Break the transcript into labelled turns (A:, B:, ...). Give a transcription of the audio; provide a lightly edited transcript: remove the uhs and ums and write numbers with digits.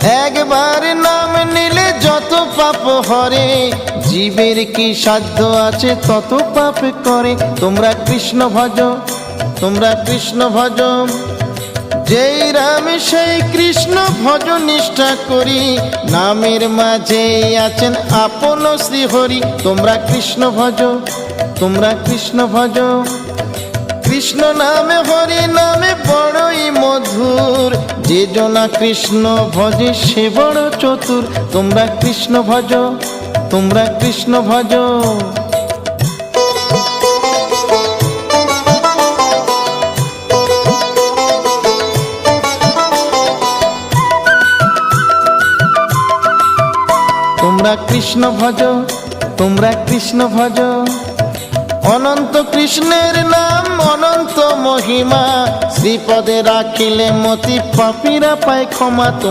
A: একবার নাম নিলে যত পাপ হরে, জীবের কি সাধ্য আছে তত পাপ করে। তোমরা কৃষ্ণ ভজ, তোমরা কৃষ্ণ ভজ, যেই রাম সেই কৃষ্ণ ভজ নিষ্ঠা করি, নামের মাঝে আছেন আপন শ্রীহরি। তোমরা কৃষ্ণ ভজ, তোমরা কৃষ্ণ ভজ, কৃষ্ণ নামে হরি নামে বড়ই মধুর, যে জনা কৃষ্ণ ভজে সে বড় চতুর। তোমরা কৃষ্ণ ভজ, তোমরা কৃষ্ণ ভজ। তোমরা কৃষ্ণ ভজ, তোমরা কৃষ্ণ ভজ। অনন্ত কৃষ্ণের নাম অনন্ত মহিমা, শ্রীপদে রাখিলে মতি পাপীরা পায় ক্ষমা।